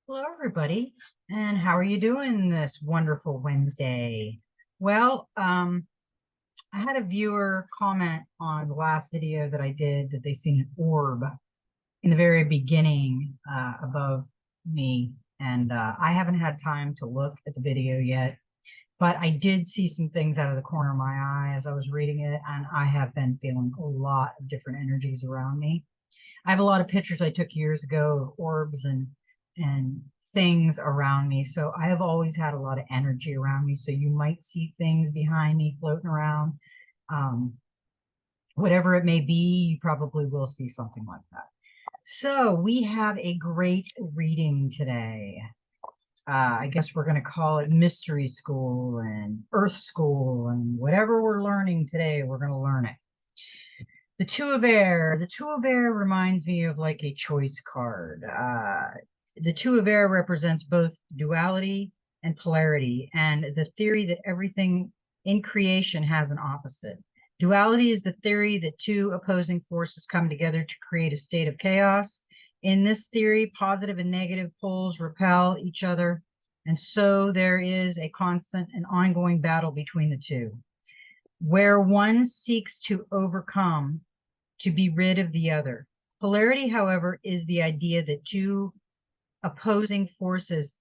Hello, everybody, and how are you doing this wonderful Wednesday? Well, I had a viewer comment on the last video that I did that they seen an orb in the very beginning above me, and I haven't had time to look at the video yet, but I did see some things out of the corner of my eye as I was reading it, and I have been feeling a lot of different energies around me. I have a lot of pictures I took years ago of orbs and things around me. So I have always had a lot of energy around me. So you might see things behind me floating around. Um, Whatever it may be, you probably will see something like that. So we have a great reading today. I guess we're going to call it mystery school and earth school and whatever we're learning today, we're going to learn it. The Two of Air. The Two of Air reminds me of like a choice card. The Two of Air represents both duality and polarity, and the theory that everything in creation has an opposite. Duality is the theory that two opposing forces come together to create a state of chaos. In this theory, positive and negative poles repel each other, and so there is a constant and ongoing battle between the two, where one seeks to overcome to be rid of the other. Polarity, however, is the idea that two opposing forces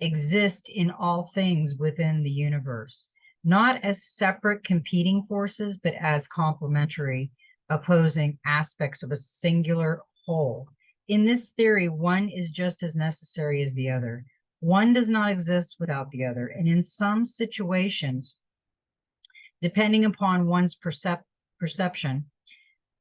exist in all things within the universe, not as separate competing forces, but as complementary opposing aspects of a singular whole. In this theory, one is just as necessary as the other. One does not exist without the other. And in some situations, depending upon one's perception,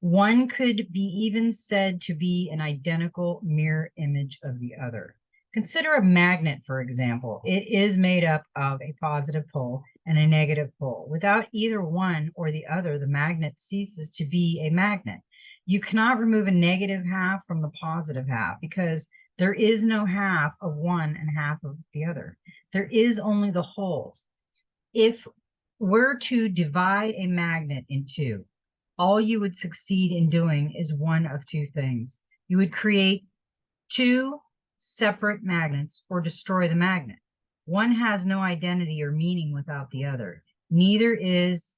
one could be even said to be an identical mirror image of the other. Consider a magnet, for example. It is made up of a positive pole and a negative pole. Without either one or the other, the magnet ceases to be a magnet. You cannot remove a negative half from the positive half because there is no half of one and half of the other. There is only the whole. If we're to divide a magnet in two, all you would succeed in doing is one of two things. You would create two separate magnets or destroy the magnet. One has no identity or meaning without the other. Neither is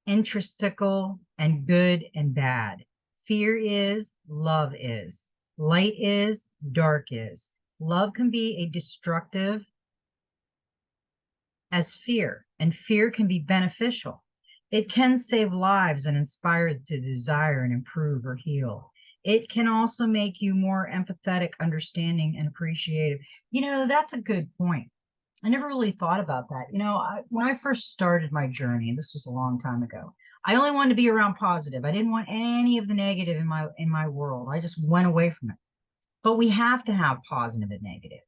intrinsical and good and bad. Fear is, love is. Light is, dark is. Love can be a destructive as fear, and fear can be beneficial. It can save lives and inspire to desire and improve or heal. It can also make you more empathetic, understanding, and appreciative. That's a good point. I never really thought about that. When I first started my journey, and this was a long time ago, I only wanted to be around positive. I didn't want any of the negative in my world. I just went away from it. But we have to have positive and negative.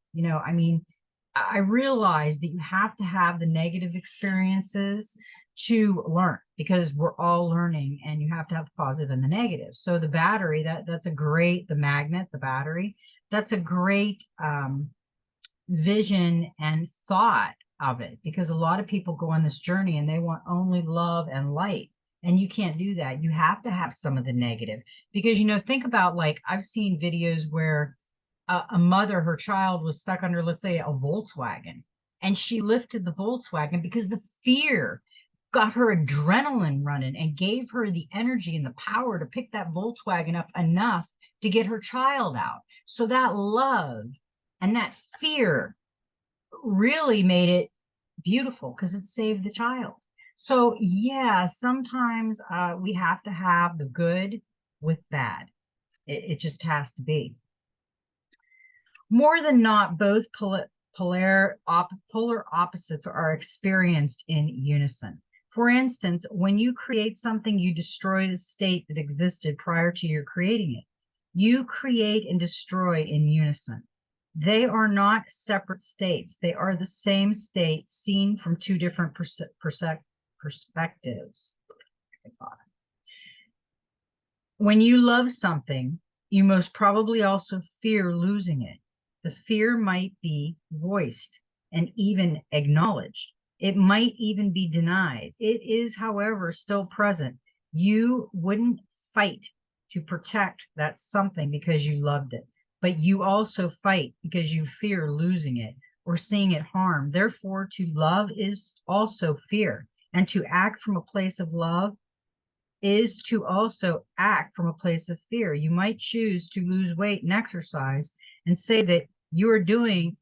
I realized that you have to have the negative experiences to learn because we're all learning and you have to have the positive and the negative. So the battery, that's a great, the magnet, the battery, that's a great vision and thought of it, because a lot of people go on this journey and they want only love and light. And you can't do that. You have to have some of the negative because, think about, like, I've seen videos where a mother, her child was stuck under, let's say, a Volkswagen, and she lifted the Volkswagen because the fear got her adrenaline running and gave her the energy and the power to pick that Volkswagen up enough to get her child out. So that love and that fear really made it beautiful because it saved the child. So yeah, sometimes we have to have the good with bad. It just has to be. More than not, both polar opposites are experienced in unison. For instance, when you create something, you destroy the state that existed prior to your creating it. You create and destroy in unison. They are not separate states. They are the same state seen from two different perspectives. When you love something, you most probably also fear losing it. The fear might be voiced and even acknowledged. It might even be denied. It is, however, still present. You wouldn't fight to protect that something because you loved it. but you also fight because you fear losing it or seeing it harm. Therefore, to love is also fear, and to act from a place of love is to also act from a place of fear. You might choose to lose weight and exercise and say that you are doing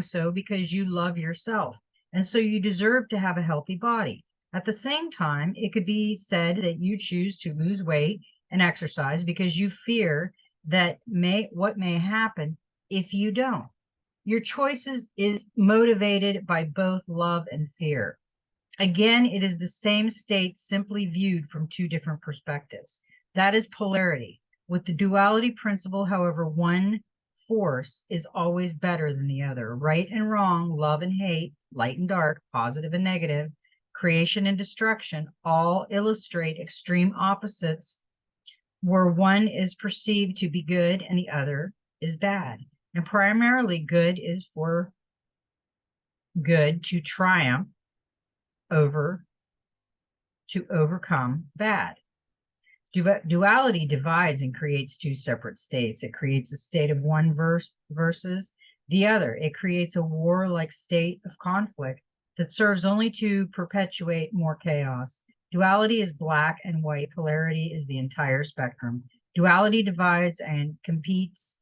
so because you love yourself. And so you deserve to have a healthy body. At the same time, it could be said that you choose to lose weight and exercise because you fear that what may happen if you don't. Your choices is motivated by both love and fear. Again, it is the same state simply viewed from two different perspectives. That is polarity. With the duality principle, however, one force is always better than the other. Right and wrong, love and hate, light and dark, positive and negative, creation and destruction all illustrate extreme opposites where one is perceived to be good and the other is bad. And primarily, good is for good to triumph over to overcome bad. Duality divides and creates two separate states. It creates a state of one versus the other. It creates a war-like state of conflict that serves only to perpetuate more chaos. Duality is black and white. Polarity is the entire spectrum. Duality divides and competes.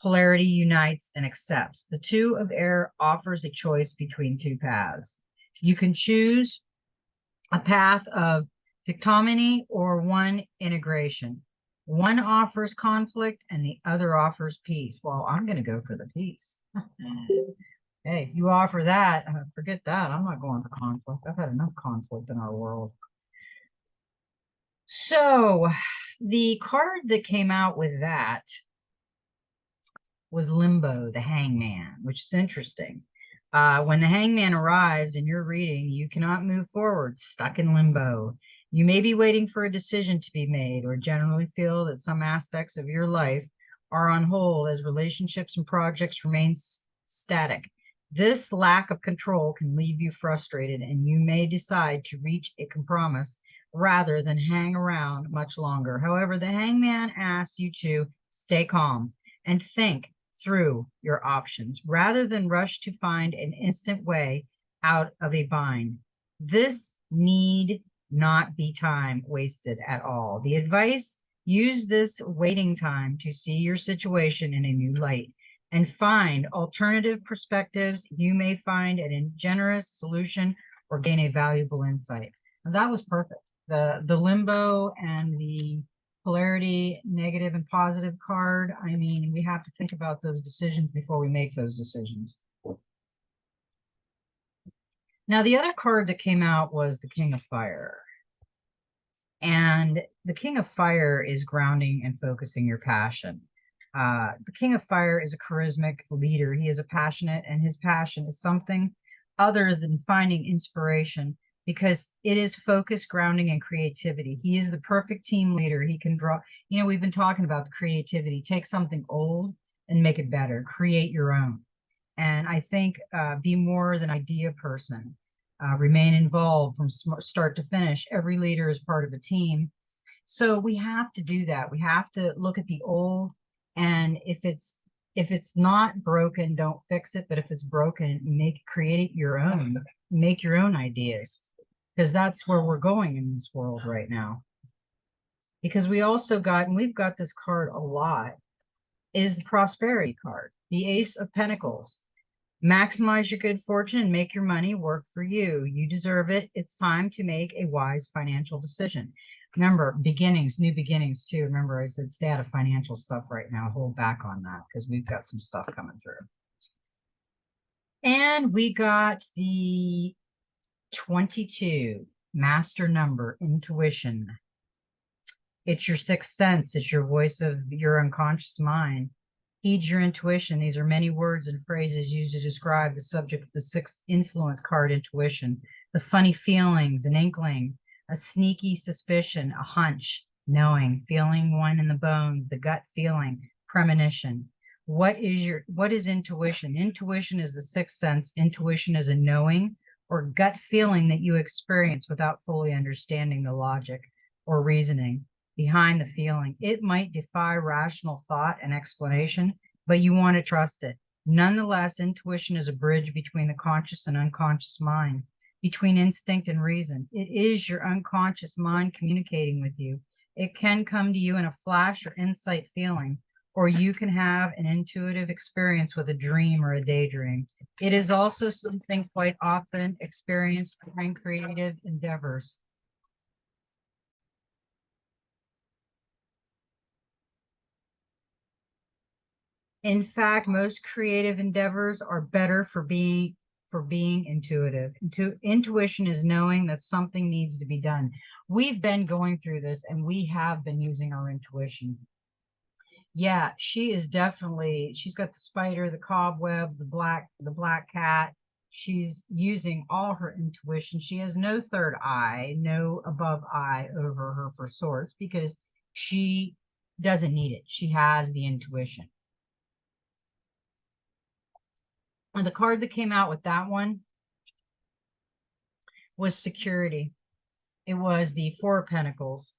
Polarity unites and accepts. The two of air offers a choice between two paths. You can choose a path of dichotomy or one integration. One offers conflict and the other offers peace. Well, I'm going to go for the peace. Hey, you offer that, forget that. I'm not going for conflict. I've had enough conflict in our world. So the card that came out with that was Limbo, the Hangman, which is interesting. When the hangman arrives in your reading, you cannot move forward, stuck in limbo. You may be waiting for a decision to be made or generally feel that some aspects of your life are on hold as relationships and projects remain static. This lack of control can leave you frustrated and you may decide to reach a compromise rather than hang around much longer. However, the hangman asks you to stay calm and think through your options rather than rush to find an instant way out of a bind. This need not be time wasted at all. The advice: use this waiting time to see your situation in a new light and find alternative perspectives. You may find an ingenious solution or gain a valuable insight. And that was perfect. The limbo and the polarity, negative and positive card. I mean, we have to think about those decisions before we make those decisions. Now, the other card that came out was the King of Fire. And the King of Fire is grounding and focusing your passion. The King of Fire is a charismatic leader. He is a passionate, and his passion is something other than finding inspiration, because it is focus, grounding, and creativity. He is the perfect team leader. He can draw, we've been talking about the creativity. Take something old and make it better. Create your own. And I think be more than idea person. Remain involved from start to finish. Every leader is part of a team. So we have to do that. We have to look at the old, and if it's not broken, don't fix it. But if it's broken, create it your own. Make your own ideas, because that's where we're going in this world right now. Because we also got, and we've got this card a lot, is the Prosperity card, the Ace of Pentacles. Maximize your good fortune and make your money work for you. You deserve it. It's time to make a wise financial decision. Remember, beginnings, new beginnings too. Remember, I said stay out of financial stuff right now. Hold back on that because we've got some stuff coming through. And we got the 22, master number, intuition. It's your sixth sense. It's your voice of your unconscious mind. Heed your intuition. These are many words and phrases used to describe the subject of the sixth influence card, intuition. The funny feelings, an inkling, a sneaky suspicion, a hunch, knowing, feeling one in the bones, the gut feeling, premonition. What is intuition? Intuition is the sixth sense. Intuition is a knowing or gut feeling that you experience without fully understanding the logic or reasoning behind the feeling. It might defy rational thought and explanation, but you want to trust it. Nonetheless, intuition is a bridge between the conscious and unconscious mind, between instinct and reason. It is your unconscious mind communicating with you. It can come to you in a flash or insight feeling, or you can have an intuitive experience with a dream or a daydream. It is also something quite often experienced during creative endeavors. In fact, most creative endeavors are better for being intuitive. Intuition is knowing that something needs to be done. We've been going through this and we have been using our intuition. Yeah, she is definitely, she's got the spider, the cobweb, the black cat. She's using all her intuition. She has no third eye, no above eye over her for source because she doesn't need it. She has the intuition. And the card that came out with that one was security. It was the Four of Pentacles.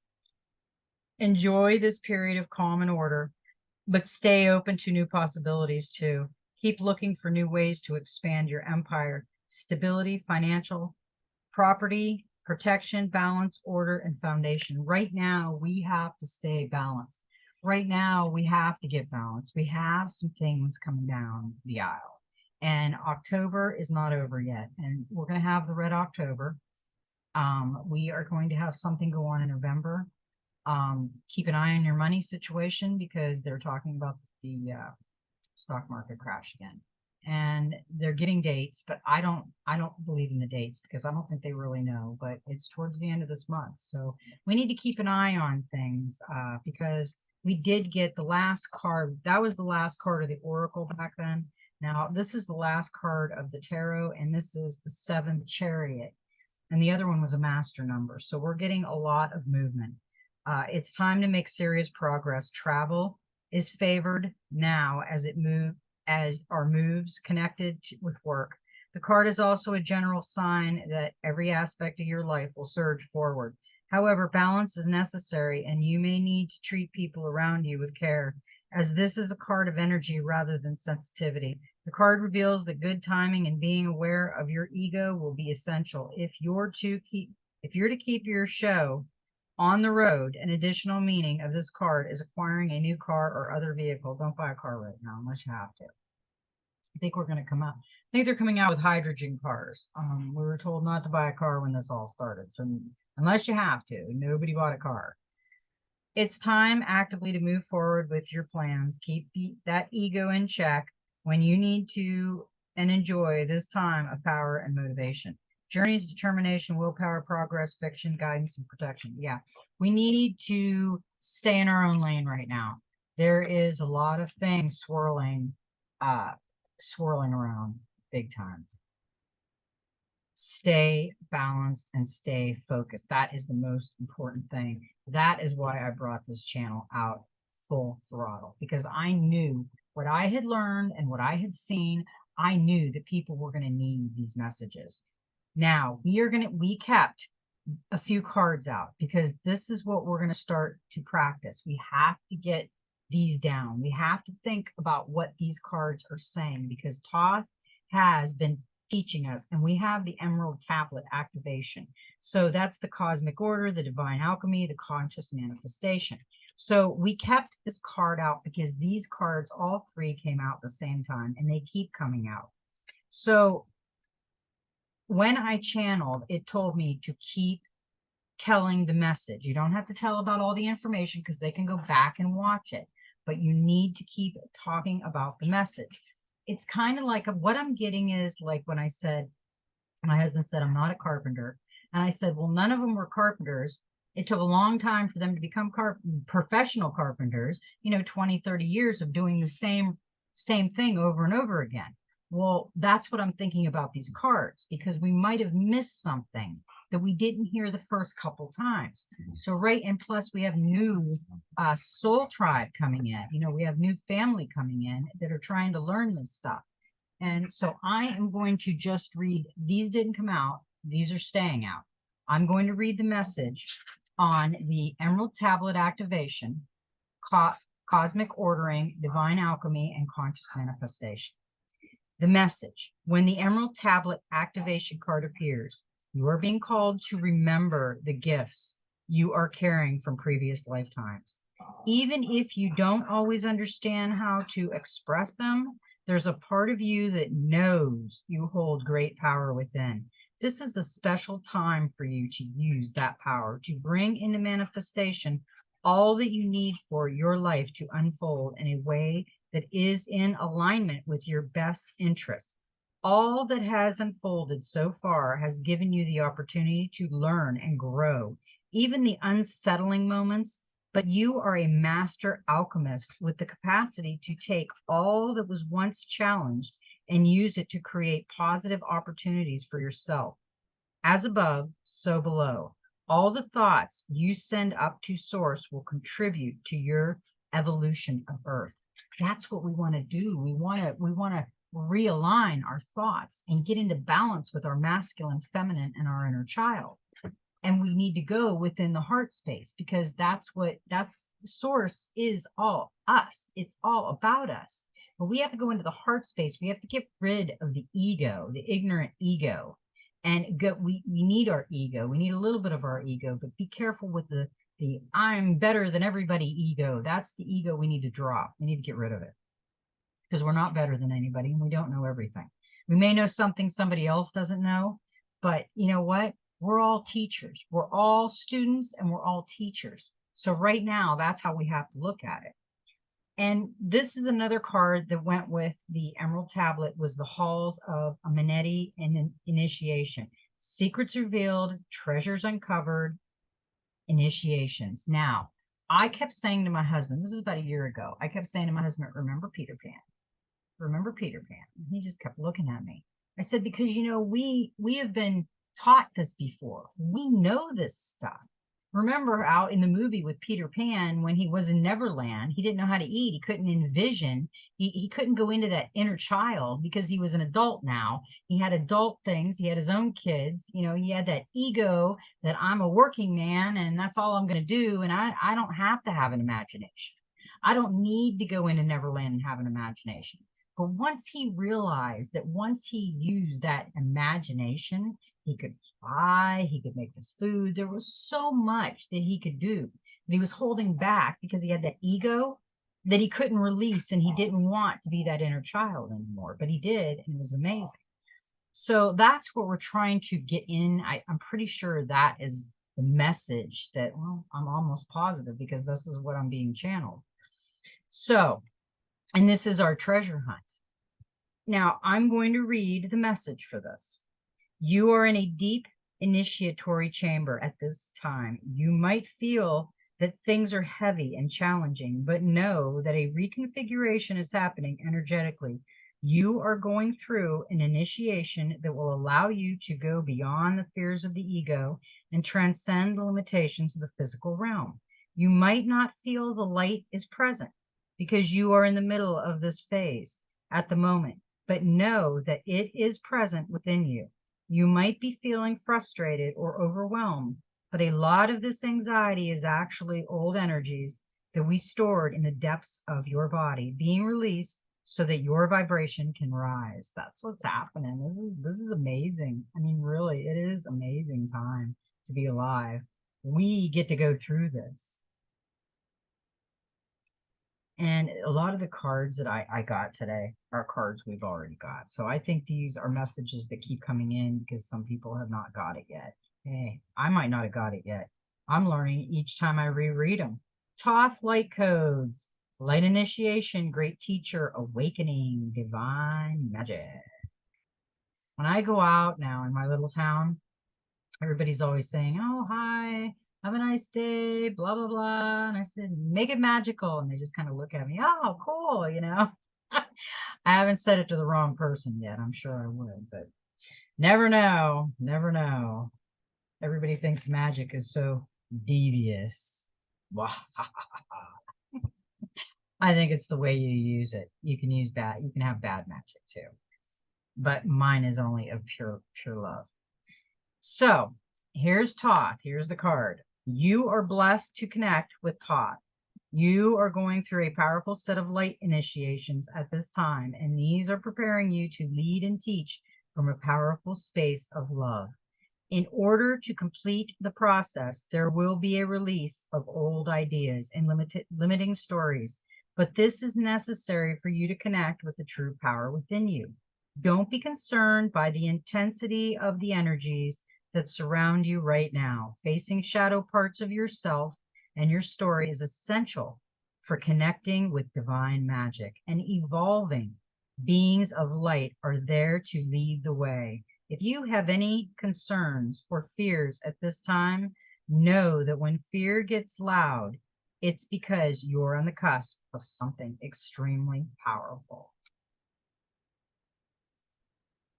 Enjoy this period of calm and order, but stay open to new possibilities too. Keep looking for new ways to expand your empire. Stability, financial, property, protection, balance, order, and foundation. Right now, we have to stay balanced. Right now, we have to get balanced. We have some things coming down the aisle. And October is not over yet. And we're going to have the red October. We are going to have something go on in November. Keep an eye on your money situation because they're talking about the stock market crash again. And they're getting dates, but I don't believe in the dates because I don't think they really know, but it's towards the end of this month. So we need to keep an eye on things because we did get the last card. That was the last card of the Oracle back then. Now, this is the last card of the tarot, and this is the seventh chariot. And the other one was a master number. So we're getting a lot of movement. It's time to make serious progress. Travel is favored now as our moves connected with work. The card is also a general sign that every aspect of your life will surge forward. However, balance is necessary, and you may need to treat people around you with care, as this is a card of energy rather than sensitivity. The card reveals that good timing and being aware of your ego will be essential if you're to keep your show on the road. An additional meaning of this card is acquiring a new car or other vehicle. Don't buy a car right now unless you have to. I think we're going to come out. I think they're coming out with hydrogen cars. We were told not to buy a car when this all started. So unless you have to, nobody bought a car. It's time actively to move forward with your plans. Keep that ego in check when you need to and enjoy this time of power and motivation. Journeys, determination, willpower, progress, fiction, guidance, and protection. Yeah, we need to stay in our own lane right now. There is a lot of things swirling around big time. Stay balanced and stay focused. That is the most important thing. That is why I brought this channel out full throttle, because I knew what I had learned and what I had seen. I knew that people were going to need these messages. Now we kept a few cards out because this is what we're going to start to practice. We have to get these down. We have to think about what these cards are saying because Thoth has been teaching us, and we have the Emerald Tablet activation. So that's the cosmic order, the divine alchemy, the conscious manifestation. So we kept this card out because these cards, all three, came out at the same time, and they keep coming out. So when I channeled, it told me to keep telling the message. You don't have to tell about all the information because they can go back and watch it, but you need to keep talking about the message. It's kind of like what I'm getting is like when I said, my husband said, I'm not a carpenter. And I said, well, none of them were carpenters. It took a long time for them to become professional carpenters, 20, 30 years of doing the same thing over and over again. Well, that's what I'm thinking about these cards, because we might have missed something that we didn't hear the first couple times. So and plus we have new soul tribe coming in. We have new family coming in that are trying to learn this stuff. And so I am going to just read, these didn't come out, these are staying out. I'm going to read the message on the Emerald Tablet activation, cosmic ordering, divine alchemy, and conscious manifestation. The message: when the Emerald Tablet activation card appears, you are being called to remember the gifts you are carrying from previous lifetimes. Even if you don't always understand how to express them, there's a part of you that knows you hold great power within. This is a special time for you to use that power to bring into manifestation all that you need for your life to unfold in a way that is in alignment with your best interest. All that has unfolded so far has given you the opportunity to learn and grow, even the unsettling moments. But you are a master alchemist with the capacity to take all that was once challenged and use it to create positive opportunities for yourself. As above, so below. All the thoughts you send up to source will contribute to your evolution of Earth. That's what we want to do. We want to realign our thoughts and get into balance with our masculine, feminine, and our inner child. And we need to go within the heart space, because that's source is all us. It's all about us. But we have to go into the heart space. We have to get rid of the ego, the ignorant ego. And we need our ego. We need a little bit of our ego, but be careful with the I'm better than everybody ego. That's the ego we need to drop. We need to get rid of it, because we're not better than anybody and we don't know everything. We may know something somebody else doesn't know, but you know what? We're all teachers. We're all students and we're all teachers. So right now, that's how we have to look at it. And this is another card that went with the Emerald Tablet, was the Halls of Amenti and Initiation. Secrets revealed, treasures uncovered, initiations. Now, I kept saying to my husband, this is about a year ago, I kept saying to my husband, remember Peter Pan? Remember Peter Pan? And he just kept looking at me. I said, because, you know, we have been taught this before. We know this stuff. Remember out in the movie with Peter Pan, when he was in Neverland, he didn't know how to eat. He couldn't envision. He couldn't go into that inner child because he was an adult now. He had adult things. He had his own kids. You know, he had that ego that I'm a working man and that's all I'm going to do. And I don't have to have an imagination. I don't need to go into Neverland and have an imagination. But once he realized that once he used that imagination, he could fly, he could make the food. There was so much that he could do that he was holding back because he had that ego that he couldn't release, and he didn't want to be that inner child anymore, but he did, and it was amazing. So that's what we're trying to get in. I'm pretty sure that is the message that, well, I'm almost positive because this is what I'm being channeled. So, and this is our treasure hunt. Now, I'm going to read the message for this. You are in a deep initiatory chamber at this time. You might feel that things are heavy and challenging, but know that a reconfiguration is happening energetically. You are going through an initiation that will allow you to go beyond the fears of the ego and transcend the limitations of the physical realm. You might not feel the light is present because you are in the middle of this phase at the moment, but know that it is present within you. You might be feeling frustrated or overwhelmed, but a lot of this anxiety is actually old energies that we stored in the depths of your body being released so that your vibration can rise. That's what's happening. This is amazing. I mean, really, it is amazing time to be alive. We get to go through this. And a lot of the cards that I got today are cards we've already got. So I think these are messages that keep coming in because some people have not got it yet. Hey, I might not have got it yet. I'm learning each time I reread them. Thoth light codes, light initiation, great teacher, awakening, divine magic. When I go out now in my little town, everybody's always saying, oh, hi, have a nice day, blah, blah, blah. And I said, make it magical. And they just kind of look at me, oh, cool, you know. I haven't said it to the wrong person yet. I'm sure I would, but never know. Never know. Everybody thinks magic is so devious. I think it's the way you use it. You can use bad, you can have bad magic too. But mine is only of pure love. So here's Thoth. Here's the card. You are blessed to connect with Thoth. You are going through a powerful set of light initiations at this time, and these are preparing you to lead and teach from a powerful space of love. In order to complete the process, there will be a release of old ideas and limiting stories, but this is necessary for you to connect with the true power within you. Don't be concerned by the intensity of the energies that surround you right now. Facing shadow parts of yourself and your story is essential for connecting with divine magic, and evolving beings of light are there to lead the way. If you have any concerns or fears at this time, know that when fear gets loud, it's because you're on the cusp of something extremely powerful.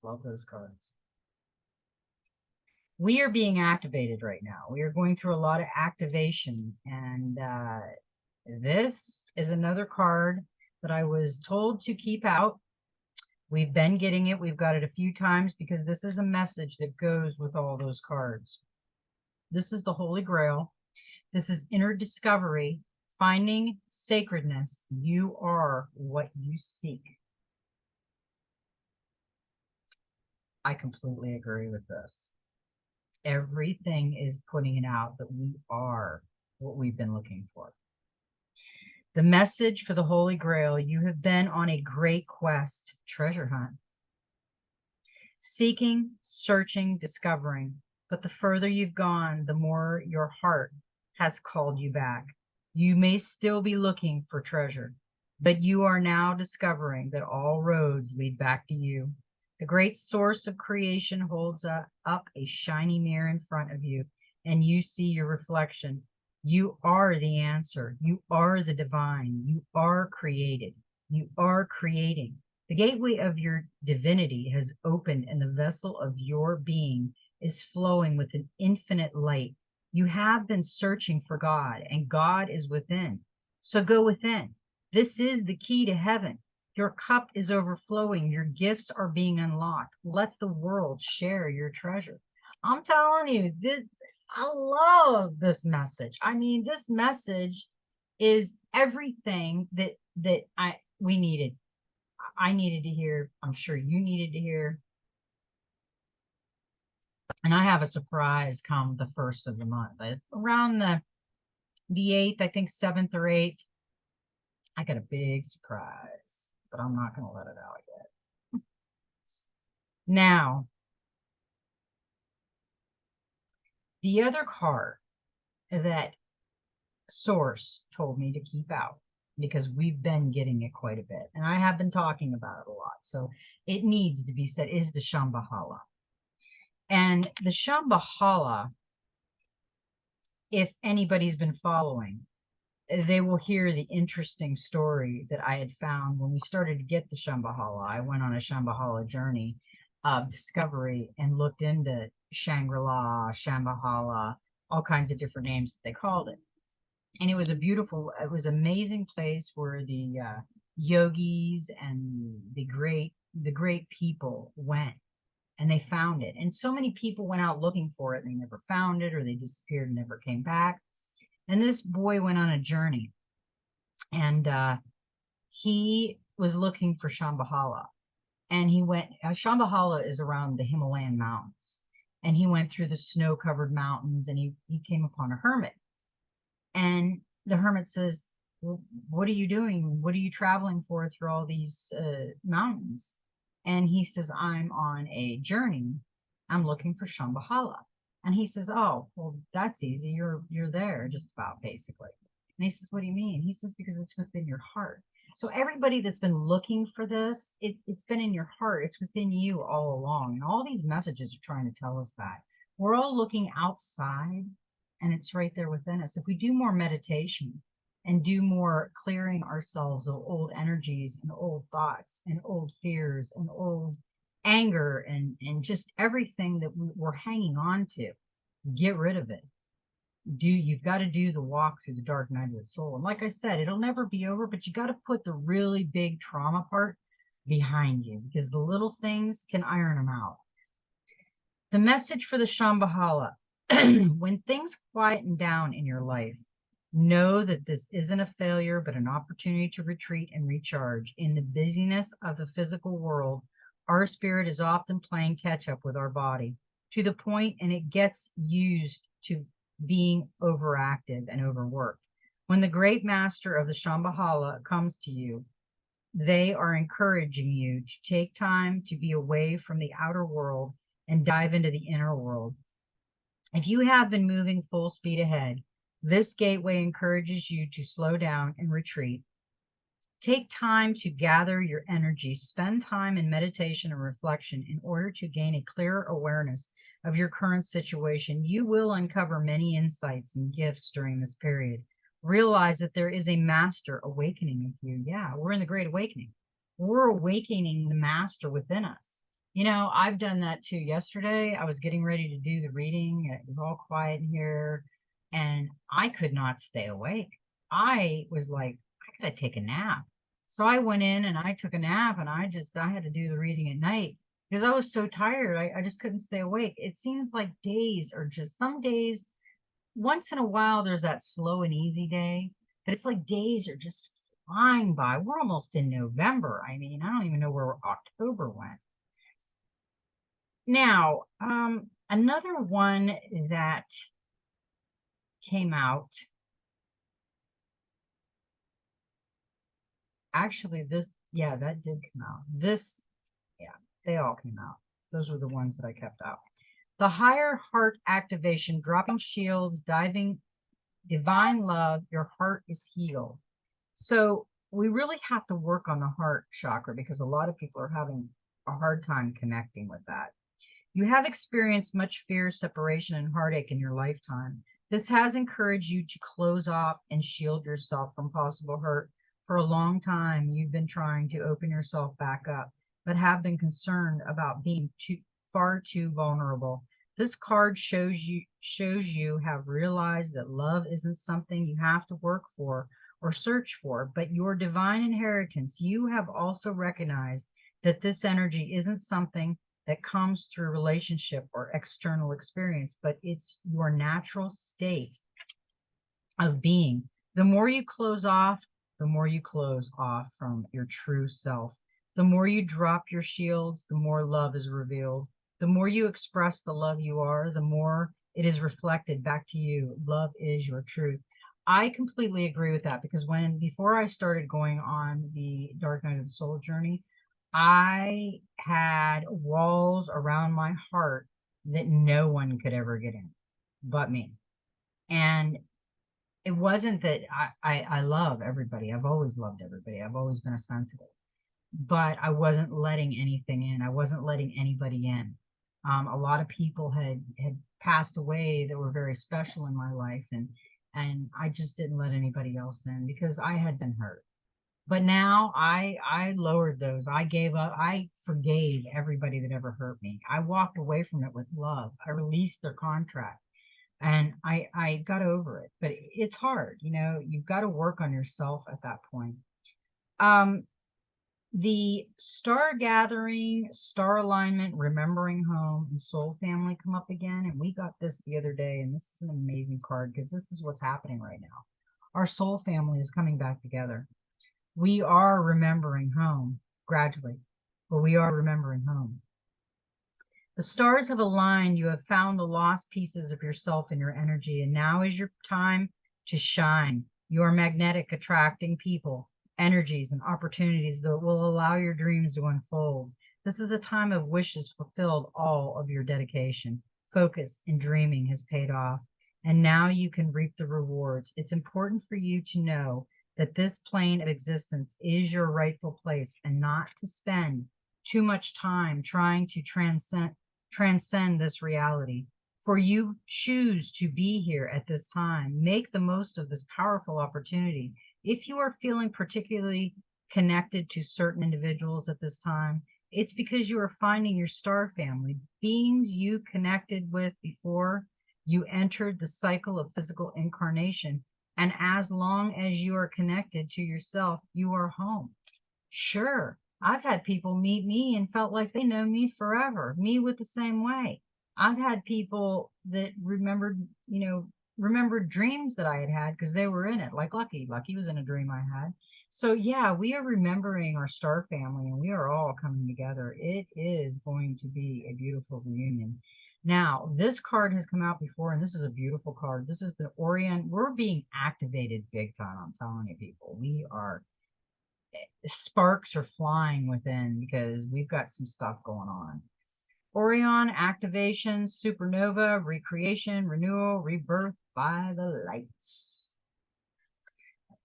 Love those cards. We are being activated right now. We are going through a lot of activation, and this is another card that I was told to keep out. We've been getting it. We've got it a few times because this is a message that goes with all those cards. This is the Holy Grail. This is inner discovery, finding sacredness. You are what you seek. I completely agree with this. Everything is putting it out that we are what we've been looking for. The message for the Holy Grail: you have been on a great quest, treasure hunt. Seeking, searching, discovering. But the further you've gone, the more your heart has called you back. You may still be looking for treasure, but you are now discovering that all roads lead back to you. The great source of creation holds up a shiny mirror in front of you, and you see your reflection. You are the answer. You are the divine. You are created. You are creating. The gateway of your divinity has opened, and the vessel of your being is flowing with an infinite light. You have been searching for God, and God is within. So go within. This is the key to heaven. Your cup is overflowing. Your gifts are being unlocked. Let the world share your treasure. I'm telling you, I love this message. I mean, this message is everything that we needed. I needed to hear. I'm sure you needed to hear. And I have a surprise come the first of the month. Around the 8th, I think 7th or 8th, I got a big surprise, but I'm not going to let it out yet. Now, the other card that Source told me to keep out, because we've been getting it quite a bit, and I have been talking about it a lot, so it needs to be said, is the Shambhala. And the Shambhala, if anybody's been following, they will hear the interesting story that I had found when we started to get the Shambhala. I went on a Shambhala journey of discovery and looked into Shangri-La, Shambhala, all kinds of different names that they called it. And it was it was amazing place where the yogis and the great people went, and they found it. And so many people went out looking for it and they never found it, or they disappeared and never came back. And this boy went on a journey, and he was looking for Shambhala. And he went, Shambhala is around the Himalayan mountains. And he went through the snow-covered mountains, and he came upon a hermit. And the hermit says, well, what are you doing? What are you traveling for through all these mountains? And he says, I'm on a journey. I'm looking for Shambhala. And he says, oh, well, that's easy. You're there just about, basically. And he says, what do you mean? He says, because it's within your heart. So everybody that's been looking for this, it's been in your heart. It's within you all along. And all these messages are trying to tell us that. We're all looking outside, and it's right there within us. If we do more meditation and do more clearing ourselves of old energies and old thoughts and old fears and old anger and just everything that we're hanging on to, get rid of it. You've got to do the walk through the dark night of the soul. And like I said, it'll never be over, but you got to put the really big trauma part behind you, because the little things can iron them out. The message for the Shambhala: when things quieten down in your life, Know that this isn't a failure, but an opportunity to retreat and recharge. In the busyness of the physical world, our spirit is often playing catch up with our body to the point, and it gets used to being overactive and overworked. When the great master of the Shambhala comes to you, they are encouraging you to take time to be away from the outer world and dive into the inner world. If you have been moving full speed ahead, this gateway encourages you to slow down and retreat. Take time to gather your energy. Spend time in meditation and reflection in order to gain a clearer awareness of your current situation. You will uncover many insights and gifts during this period. Realize that there is a master awakening with you. Yeah, we're in the Great Awakening. We're awakening the master within us. I've done that too. Yesterday, I was getting ready to do the reading. It was all quiet in here, and I could not stay awake. I was like, I gotta take a nap. So I went in and I took a nap, and I had to do the reading at night because I was so tired. I just couldn't stay awake. It seems like days are just some days, once in a while, there's that slow and easy day, but it's like days are just flying by. We're almost in November. I mean, I don't even know where October went. Now, another one that came out, actually, yeah, that did come out. Yeah, they all came out. Those were the ones that I kept out. The higher heart activation, dropping shields, diving, divine love, your heart is healed. So we really have to work on the heart chakra because a lot of people are having a hard time connecting with that. You have experienced much fear, separation, and heartache in your lifetime. This has encouraged you to close off and shield yourself from possible hurt. For a long time, you've been trying to open yourself back up, but have been concerned about being far too vulnerable. This card shows you have realized that love isn't something you have to work for or search for, but your divine inheritance. You have also recognized that this energy isn't something that comes through relationship or external experience, but it's your natural state of being. The more you close off, the more you close off from your true self. The more you drop your shields, the more love is revealed. The more you express the love you are, the more it is reflected back to you. Love is your truth. I completely agree with that because before I started going on the Dark Night of the Soul journey, I had walls around my heart that no one could ever get in but me. And it wasn't that I love everybody. I've always loved everybody. I've always been a sensitive, but I wasn't letting anything in. I wasn't letting anybody in. A lot of people had passed away that were very special in my life, and I just didn't let anybody else in because I had been hurt. But now I lowered those. I gave up. I forgave everybody that ever hurt me. I walked away from it with love. I released their contract and I got over it. But it's hard, you've got to work on yourself at that point. The star gathering, star alignment, remembering home, and soul family come up again. And we got this the other day, and this is an amazing card because this is what's happening right now. Our soul family is coming back together. We are remembering home gradually, but we are remembering home. The stars have aligned. You have found the lost pieces of yourself and your energy, and now is your time to shine. You are magnetic, attracting people, energies, and opportunities that will allow your dreams to unfold. This is a time of wishes fulfilled. All of your dedication, focus, and dreaming has paid off, and now you can reap the rewards. It's important for you to know that this plane of existence is your rightful place and not to spend too much time trying to transcend this reality. For you choose to be here at this time. Make the most of this powerful opportunity. If you are feeling particularly connected to certain individuals at this time, it's because you are finding your star family, beings you connected with before you entered the cycle of physical incarnation. And as long as you are connected to yourself, you are home. Sure, I've had people meet me and felt like they know me forever, me with the same way. I've had people that remembered, remembered dreams that I had had because they were in it, like Lucky. Lucky was in a dream I had. So yeah, we are remembering our star family and we are all coming together. It is going to be a beautiful reunion. Now, this card has come out before, and this is a beautiful card. This is the Orient. We're being activated big time. I'm telling you, people. We are, sparks are flying within because we've got some stuff going on. Orion, activation, supernova, recreation, renewal, rebirth by the lights.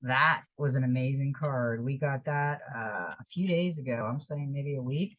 That was an amazing card. We got that a few days ago. I'm saying maybe a week.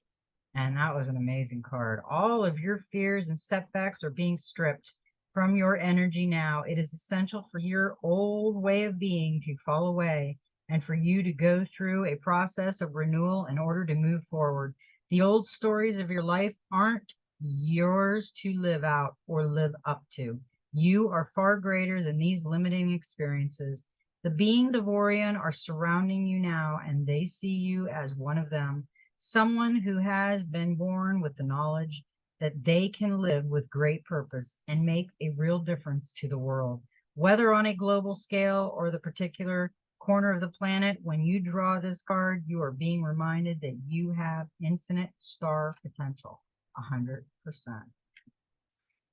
And that was an amazing card. All of your fears and setbacks are being stripped from your energy now. It is essential for your old way of being to fall away and for you to go through a process of renewal in order to move forward. The old stories of your life aren't yours to live out or live up to. You are far greater than these limiting experiences. The beings of Orion are surrounding you now, and they see you as one of them, someone who has been born with the knowledge that they can live with great purpose and make a real difference to the world, whether on a global scale or the particular corner of the planet. When you draw this card, you are being reminded that you have infinite star potential, 100%.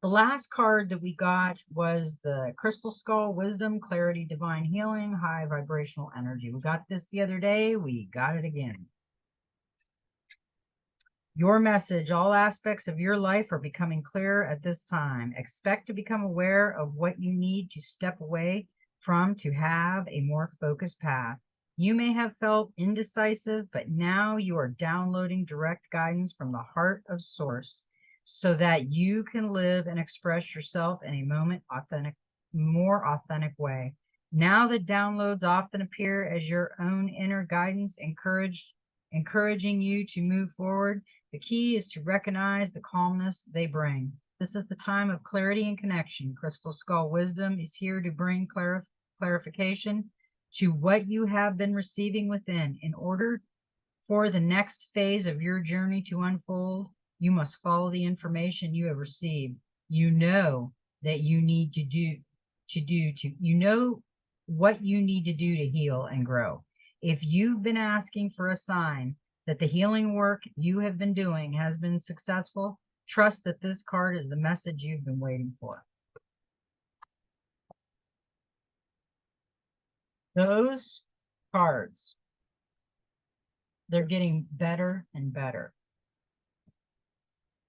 The last card that we got was the Crystal Skull, Wisdom, Clarity, Divine Healing, High Vibrational Energy. We got this the other day. We got it again. Your message, all aspects of your life are becoming clearer at this time. Expect to become aware of what you need to step away from to have a more focused path. You may have felt indecisive, but now you are downloading direct guidance from the heart of Source so that you can live and express yourself in a more authentic way. Now the downloads often appear as your own inner guidance encouraging you to move forward. The key is to recognize the calmness they bring. This is the time of clarity and connection. Crystal Skull Wisdom is here to bring clarification to what you have been receiving within. In order for the next phase of your journey to unfold, you must follow the information you have received. You know that you need you know what you need to do to heal and grow. If you've been asking for a sign that the healing work you have been doing has been successful, trust that this card is the message you've been waiting for. Those cards, they're getting better and better.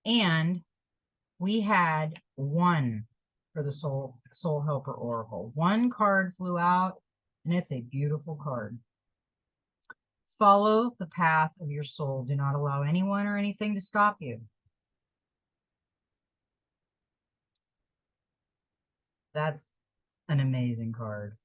And we had one for the Soul Helper Oracle. One card flew out, and it's a beautiful card. Follow the path of your soul. Do not allow anyone or anything to stop you. That's an amazing card.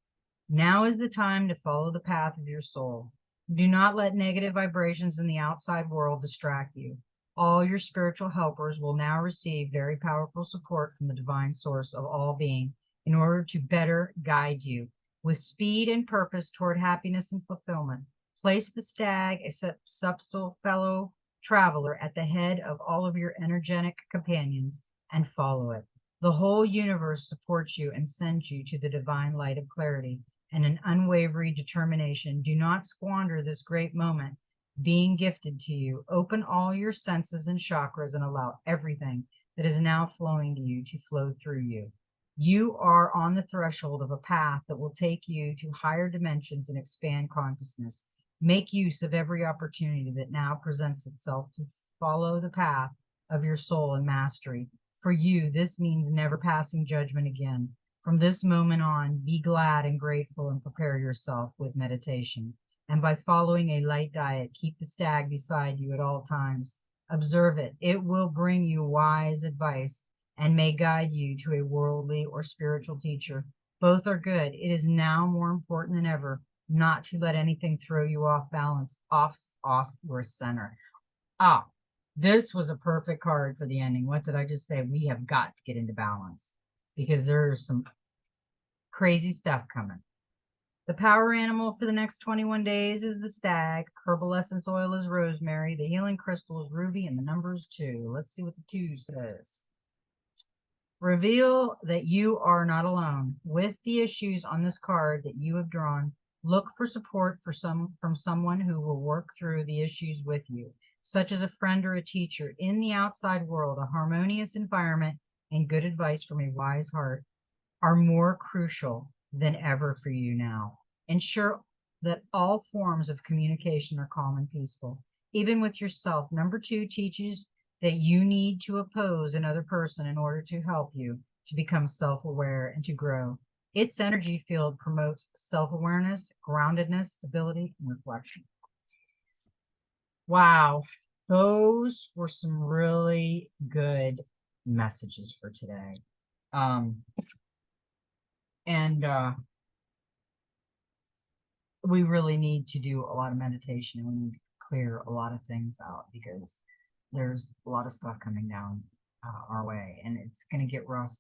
Now is the time to follow the path of your soul. Do not let negative vibrations in the outside world distract you. All your spiritual helpers will now receive very powerful support from the divine source of all being in order to better guide you with speed and purpose toward happiness and fulfillment. Place the stag, a subtle fellow traveler, at the head of all of your energetic companions and follow it. The whole universe supports you and sends you to the divine light of clarity and an unwavering determination. Do not squander this great moment being gifted to you. Open all your senses and chakras and allow everything that is now flowing to you to flow through you. You are on the threshold of a path that will take you to higher dimensions and expand consciousness. Make use of every opportunity that now presents itself to follow the path of your soul and mastery. For you, this means never passing judgment again. From this moment on, be glad and grateful and prepare yourself with meditation. And by following a light diet, keep the stag beside you at all times. Observe it. It will bring you wise advice and may guide you to a worldly or spiritual teacher. Both are good. It is now more important than ever not to let anything throw you off balance, off your center. Ah, this was a perfect card for the ending. What did I just say? We have got to get into balance because there's some crazy stuff coming. The power animal for the next 21 days is the stag. Herbal essence oil is rosemary. The healing crystal is ruby, and the number is 2. Let's see what the 2 says. Reveal that you are not alone. With the issues on this card that you have drawn, look for support from someone who will work through the issues with you, such as a friend or a teacher. In the outside world, a harmonious environment and good advice from a wise heart are more crucial than ever for you now. Ensure that all forms of communication are calm and peaceful, even with yourself. Number 2 teaches that you need to oppose another person in order to help you to become self-aware and to grow. Its energy field promotes self-awareness, groundedness, stability, and reflection. Wow, those were some really good messages for today. Um, and we really need to do a lot of meditation, and we need to clear a lot of things out because there's a lot of stuff coming down our way, and it's going to get rough.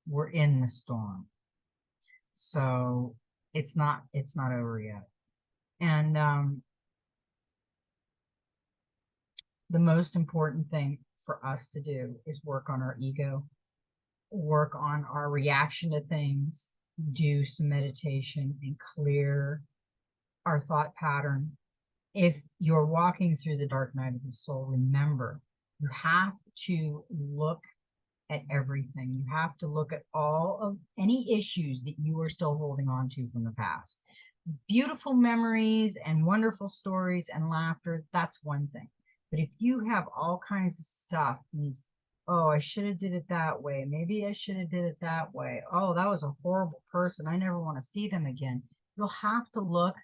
We're in the storm, so it's not over yet. And the most important thing for us to do is work on our ego, work on our reaction to things, do some meditation, and clear our thought pattern. If you're walking through the dark night of the soul, remember, you have to look at everything. You have to look at all of any issues that you are still holding on to from the past. Beautiful memories and wonderful stories and laughter, that's one thing. But if you have all kinds of stuff, these, oh, I should have did it that way. Maybe I should have did it that way. Oh, that was a horrible person. I never want to see them again. You'll have to look,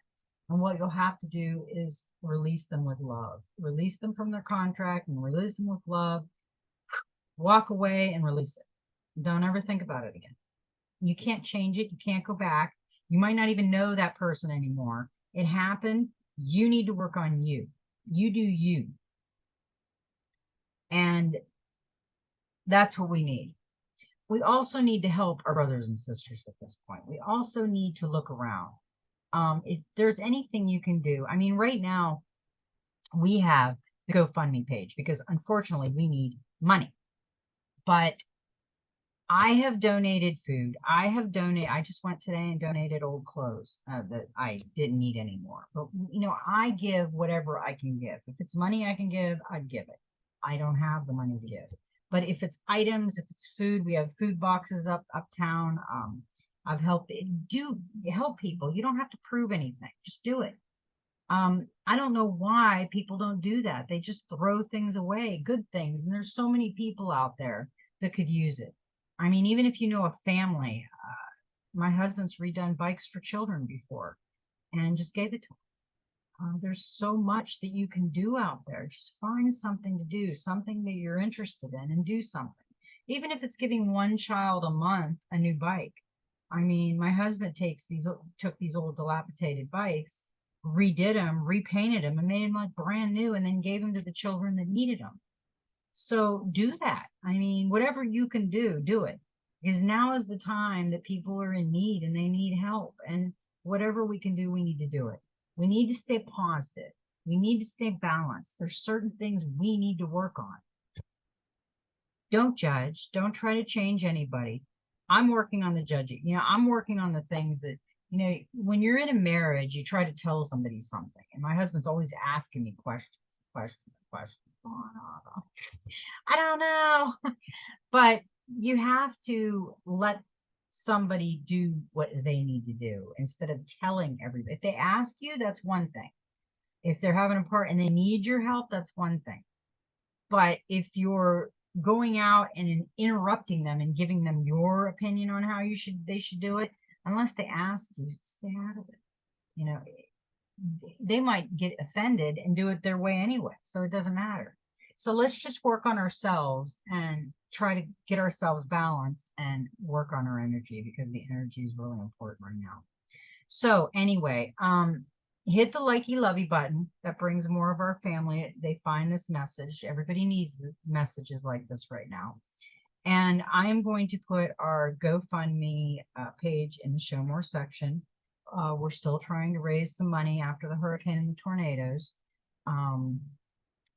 and what you'll have to do is release them with love. Release them from their contract and release them with love. Walk away and release it. Don't ever think about it again. You can't change it. You can't go back. You might not even know that person anymore. It happened. You need to work on you. You do you. And that's what we need. We also need to help our brothers and sisters at this point. We also need to look around. If there's anything you can do, I mean, right now we have the GoFundMe page because unfortunately we need money. But I have donated food. I just went today and donated old clothes that I didn't need anymore. But, I give whatever I can give. If it's money I can give, I'd give it. I don't have the money to give. But if it's items, if it's food, we have food boxes uptown. I've helped help people. You don't have to prove anything. Just do it. I don't know why people don't do that. They just throw things away, good things. And there's so many people out there that could use it. I mean, even if you know a family, my husband's redone bikes for children before and just gave it to them. There's so much that you can do out there. Just find something to do, something that you're interested in, and do something. Even if it's giving one child a month a new bike. I mean, my husband took these old dilapidated bikes, redid them, repainted them, and made them like brand new, and then gave them to the children that needed them. So do that. I mean, whatever you can do it. Because now is the time that people are in need and they need help. And whatever we can do, we need to do it. We need to stay positive. We need to stay balanced. There's certain things we need to work on. Don't judge. Don't try to change anybody. I'm working on the judging. I'm working on the things that, when you're in a marriage, you try to tell somebody something. And my husband's always asking me questions. Oh, no. I don't know. But you have to let somebody do what they need to do instead of telling everybody. If they ask you, that's one thing. If they're having a part and they need your help, that's one thing. But if you're going out and interrupting them and giving them your opinion on how they should do it, unless they ask you, stay out of it. They might get offended and do it their way anyway, so it doesn't matter. So let's just work on ourselves and try to get ourselves balanced and work on our energy, because the energy is really important right now. So anyway, hit the likey lovey button. That brings more of our family. They find this message. Everybody needs messages like this right now. And I am going to put our GoFundMe page in the Show More section. We're still trying to raise some money after the hurricane and the tornadoes.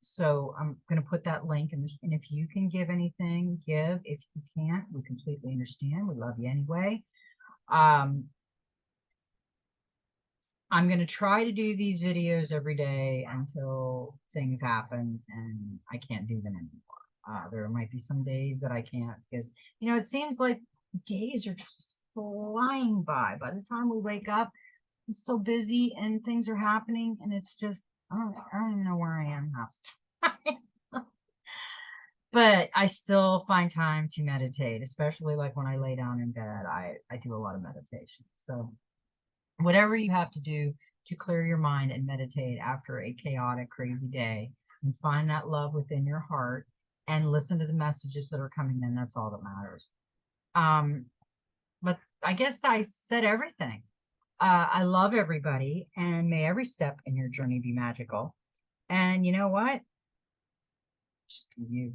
So I'm going to put that link in, and if you can give anything, give. If you can't, we completely understand. We love you anyway. Um, I'm going to try to do these videos every day until things happen and I can't do them anymore. There might be some days that I can't because, it seems like days are just flying by. By the time we wake up, it's so busy and things are happening, and it's just, I don't even know where I am half the time. But I still find time to meditate, especially like when I lay down in bed. I do a lot of meditation. So whatever you have to do to clear your mind and meditate after a chaotic, crazy day, and find that love within your heart and listen to the messages that are coming in. That's all that matters. Um, but I guess I said everything. I love everybody, and may every step in your journey be magical. And you know what? Just be you.